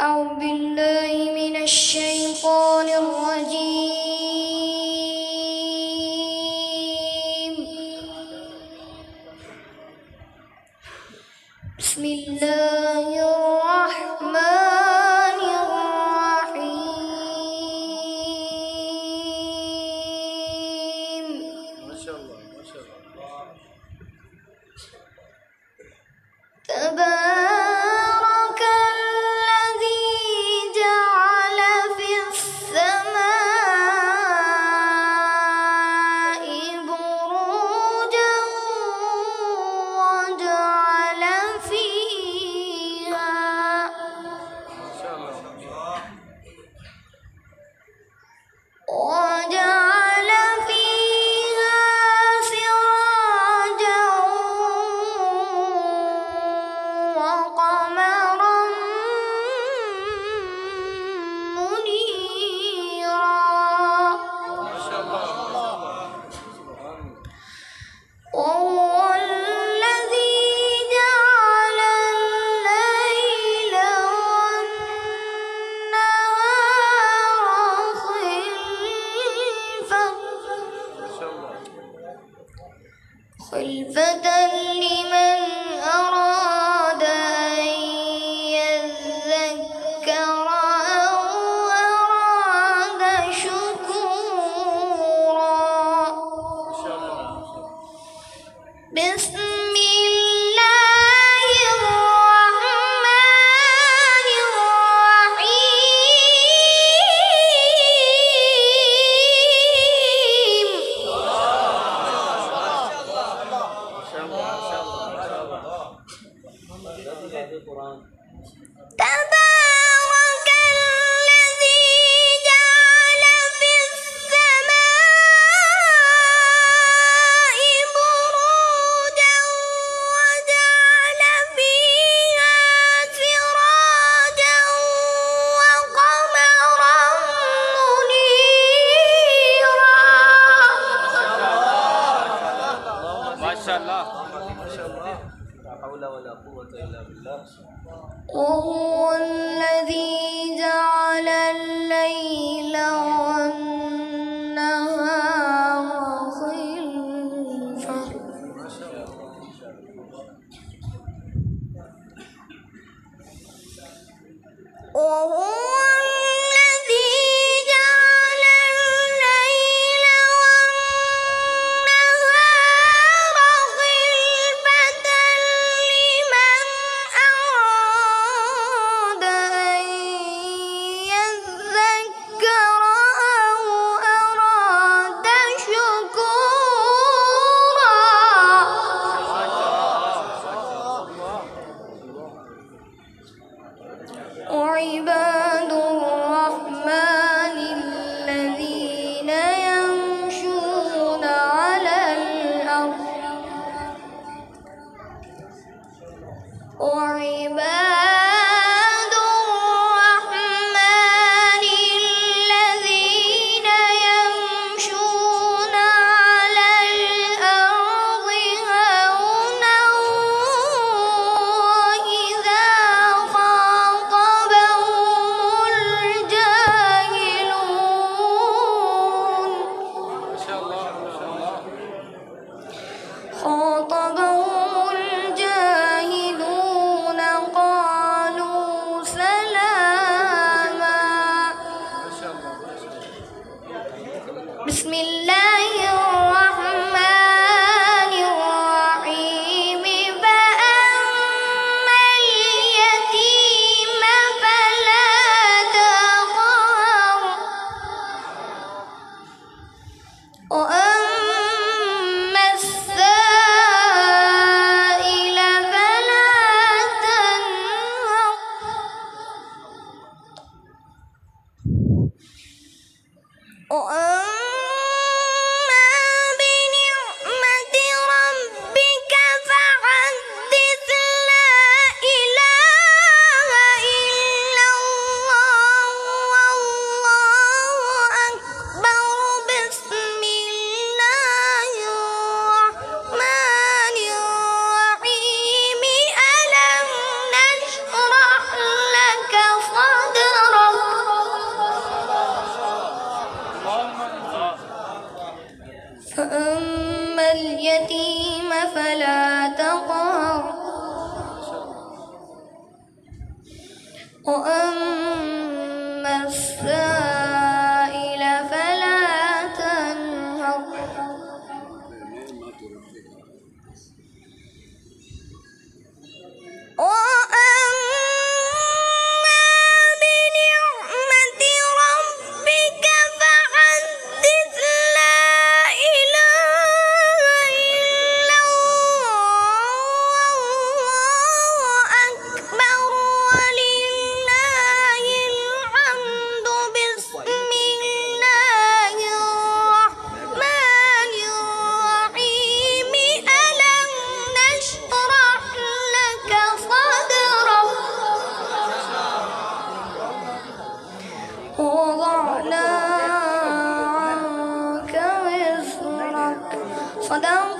أعوذ بالله من الشيطان الرجيم. بسم الله الرحمن الرحيم. ما شاء الله ما شاء الله. تبارك الذي جعل في السماء بروجا وجعل فيها ما شاء الله. سراجا وقمرا منيرا. ما شاء الله. سبحان الله. وهو الذي جعل الليل والنهار خلفة لمن أراد أن يذكر أو أراد شكورا. ما شاء الله. بسم الله الرحمن الرحيم. تبارك الذي جعل في السماء بروجا وجعل فيها سراجا وقمرا منيرا. ما شاء الله ما شاء الله. لا حول ولا قوة إلا بالله. وهو الذي جعل الليل والنهار خلفة. وهو الذي جعل الليل والنهار خلفة لمن أراد أن يذكر أو أراد شكورا. وعباد الرحمن الذين يمشون على الأرض وعباد الرحمن الذين يمشون على الأرض هونا وإذا خاطبهم الجاهلون ما شاء الله ما شاء الله. خاطبهم الجاهلون قالوا سلاما. ما شاء الله ما شاء الله. بسم الله الرحمن الرحيم. فأما اليتيم فلا تقهر وأما السائل فلا تنهر وأما بنعمة ربك فحدث. لا إله إلا الله والله أكبر. بسم الله الرحمن الرحيم. ألم نشرح لك صدرك وأما السائل فلا تنهر وأما بنعمة ربك فحدث لا إله إلا الله أكبر ولله الحمد بسم الله الرحمن الرحيم ألم نشرح لك صدرك ووضعنا عنك وزرك صدق